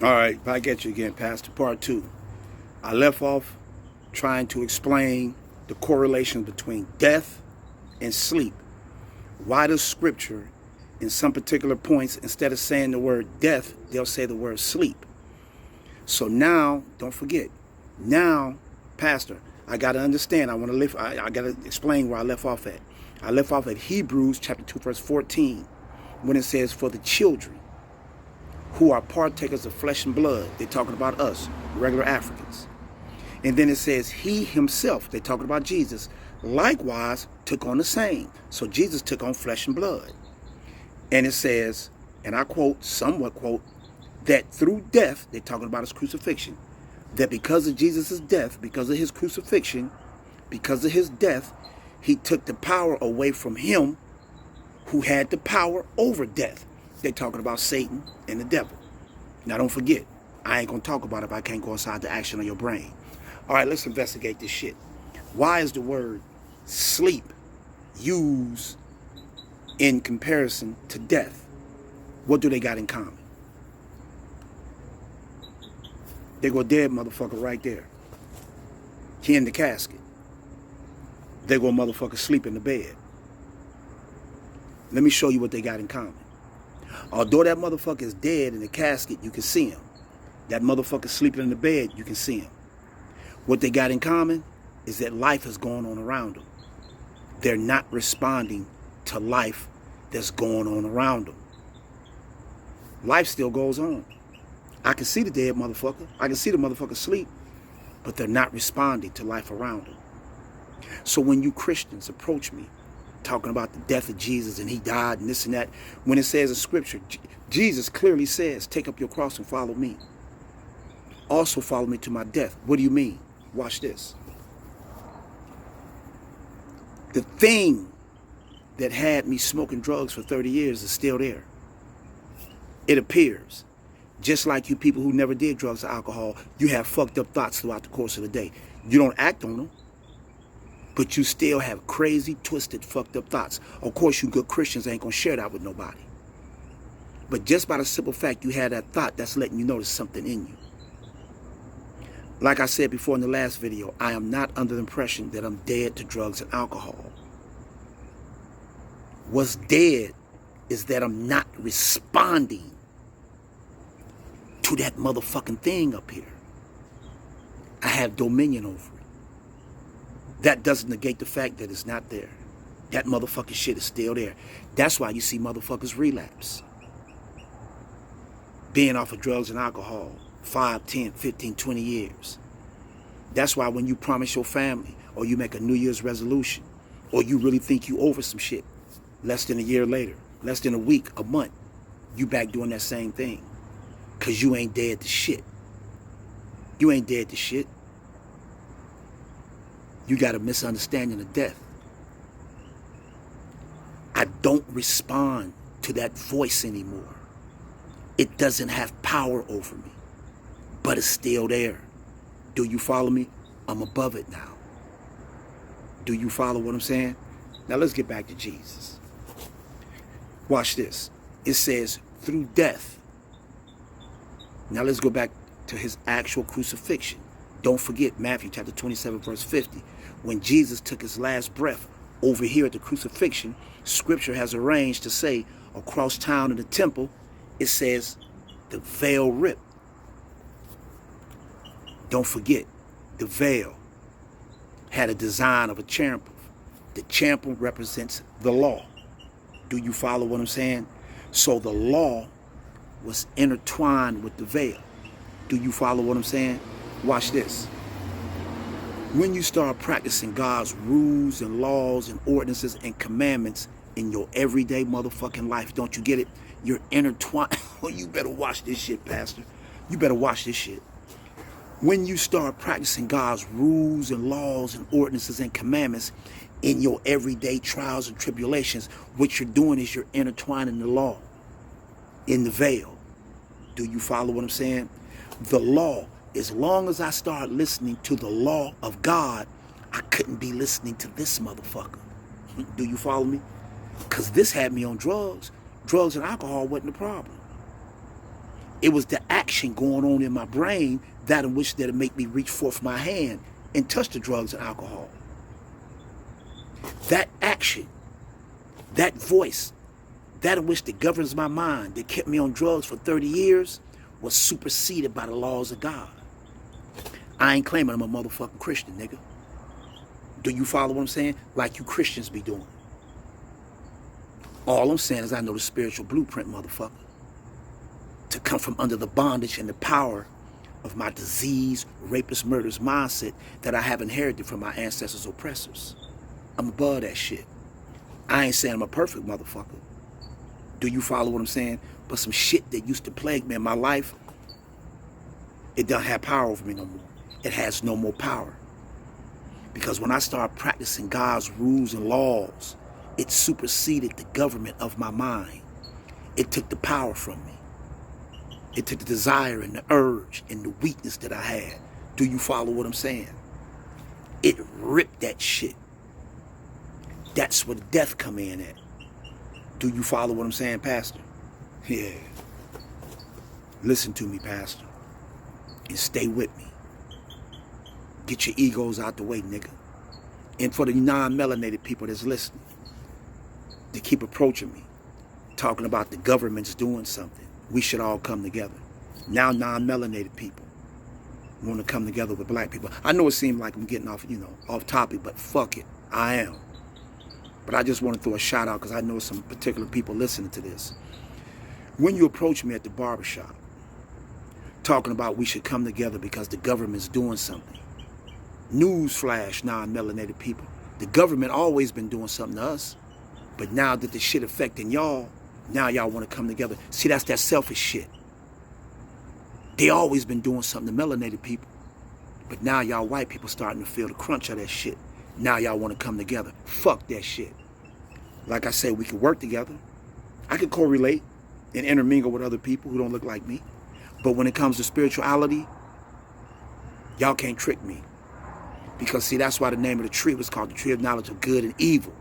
All right, back at you again, Pastor. Part 2. I left off trying to explain the correlation between death and sleep. Why does Scripture, in some particular points, instead of saying the word death, they'll say the word sleep? So now, don't forget, now, Pastor, I got to understand. I got to explain where I left off at. I left off at Hebrews chapter 2, verse 14, when it says, for the children who are partakers of flesh and blood, they're talking about us, regular Africans. And then it says, he himself, they're talking about Jesus, likewise took on the same. So Jesus took on flesh and blood. And it says, and I quote, somewhat quote, that through death, they're talking about his crucifixion, that because of Jesus' death, because of his crucifixion, because of his death, he took the power away from him who had the power over death. They're talking about Satan and the devil. Now don't forget, I ain't going to talk about it if I can't go inside the action of your brain. All right, let's investigate this shit. Why is the word sleep used in comparison to death? What do they got in common? They go dead motherfucker right there. He in the casket. They go motherfucker sleep in the bed. Let me show you what they got in common. Although that motherfucker is dead in the casket, you can see him. That motherfucker sleeping in the bed, you can see him. What they got in common is that life is going on around them. They're not responding to life that's going on around them. Life still goes on. I can see the dead motherfucker. I can see the motherfucker sleep, but they're not responding to life around them. So when you Christians approach me talking about the death of Jesus and he died and this and that, when it says in Scripture, Jesus clearly says, take up your cross and follow me. Also follow me to my death. What do you mean? Watch this. The thing that had me smoking drugs for 30 years is still there. It appears. Just like you people who never did drugs or alcohol, you have fucked up thoughts throughout the course of the day. You don't act on them, but you still have crazy, twisted, fucked up thoughts. Of course, you good Christians ain't gonna share that with nobody. But just by the simple fact you had that thought, that's letting you know there's something in you. Like I said before in the last video, I am not under the impression that I'm dead to drugs and alcohol. What's dead is that I'm not responding to that motherfucking thing up here. I have dominion over it. That doesn't negate the fact that it's not there. That motherfucking shit is still there. That's why you see motherfuckers relapse. Being off of drugs and alcohol 5, 10, 15, 20 years. That's why when you promise your family or you make a New Year's resolution or you really think you over some shit, less than a year later, less than a week, a month, you back doing that same thing. Because you ain't dead to shit. You ain't dead to shit. You got a misunderstanding of death. I don't respond to that voice anymore. It doesn't have power over me, but it's still there. Do you follow me? I'm above it now. Do you follow what I'm saying? Now let's get back to Jesus. Watch this. It says, through death. Now let's go back to his actual crucifixion. Don't forget Matthew chapter 27, verse 50. When Jesus took his last breath over here at the crucifixion, Scripture has arranged to say across town in the temple, it says the veil ripped. Don't forget, the veil had a design of a cherubim. The cherubim represents the law. Do you follow what I'm saying? So the law was intertwined with the veil. Do you follow what I'm saying? Watch this. When you start practicing God's rules and laws and ordinances and commandments in your everyday motherfucking life, don't you get it? You're intertwined. Oh, you better watch this shit, Pastor. You better watch this shit. When you start practicing God's rules and laws and ordinances and commandments in your everyday trials and tribulations, what you're doing is you're intertwining the law in the veil. Do you follow what I'm saying? The law, as long as I start listening to the law of God, I couldn't be listening to this motherfucker. Do you follow me? Because this had me on drugs. Drugs and alcohol wasn't the problem. It was the action going on in my brain that in which that'll make me reach forth my hand and touch the drugs and alcohol. That action, that voice, that in which that governs my mind, that kept me on drugs for 30 years, was superseded by the laws of God. I ain't claiming I'm a motherfucking Christian, nigga. Do you follow what I'm saying? Like you Christians be doing. All I'm saying is I know the spiritual blueprint, motherfucker. To come from under the bondage and the power of my disease, rapist, murderous mindset that I have inherited from my ancestors' oppressors. I'm above that shit. I ain't saying I'm a perfect motherfucker. Do you follow what I'm saying? But some shit that used to plague me in my life, it don't have power over me no more. It has no more power. Because when I started practicing God's rules and laws, it superseded the government of my mind. It took the power from me. It took the desire and the urge and the weakness that I had. Do you follow what I'm saying? It ripped that shit. That's where the death come in at. Do you follow what I'm saying, Pastor? Yeah. Listen to me, Pastor. And stay with me. Get your egos out the way, nigga. And for the non-melanated people that's listening, they keep approaching me, talking about the government's doing something. We should all come together. Now non-melanated people want to come together with black people. I know it seems like I'm getting off, off topic, but fuck it. I am. But I just want to throw a shout out because I know some particular people listening to this. When you approach me at the barbershop, talking about we should come together because the government's doing something. Newsflash, non-melanated people. The government always been doing something to us. But now that the shit affecting y'all, now y'all want to come together. See, that's that selfish shit. They always been doing something to melanated people. But now y'all white people starting to feel the crunch of that shit. Now y'all want to come together. Fuck that shit. Like I said, we can work together. I can correlate and intermingle with other people who don't look like me. But when it comes to spirituality, y'all can't trick me. Because see, that's why the name of the tree was called the tree of knowledge of good and evil.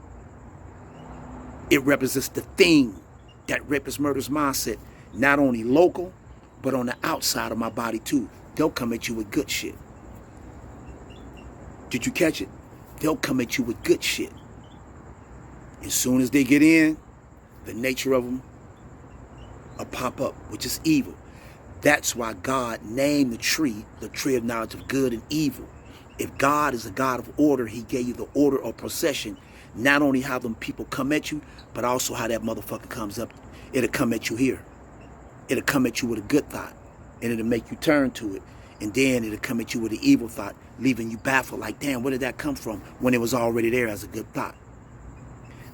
It represents the thing that rapist, murderous mindset, not only local, but on the outside of my body too. They'll come at you with good shit. Did you catch it? They'll come at you with good shit. As soon as they get in, the nature of them will pop up, which is evil. That's why God named the tree of knowledge of good and evil. If God is a God of order, he gave you the order of procession. Not only how them people come at you, but also how that motherfucker comes up. It'll come at you here. It'll come at you with a good thought. And it'll make you turn to it. And then it'll come at you with an evil thought, leaving you baffled like, damn, where did that come from? When it was already there as a good thought.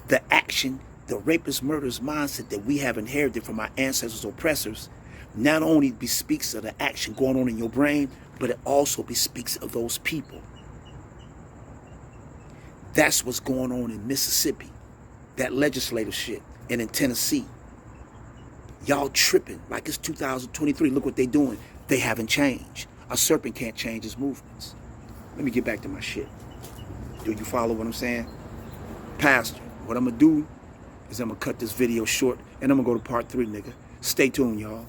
The action, the rapist, murderous mindset that we have inherited from our ancestors' oppressors, not only bespeaks of the action going on in your brain, but it also bespeaks of those people. That's what's going on in Mississippi, that legislative shit, and in Tennessee. Y'all tripping like it's 2023. Look what they doing. They haven't changed. A serpent can't change his movements. Let me get back to my shit. Do you follow what I'm saying? Pastor, what I'm going to do is I'm going to cut this video short, and I'm going to go to part 3, nigga. Stay tuned, y'all.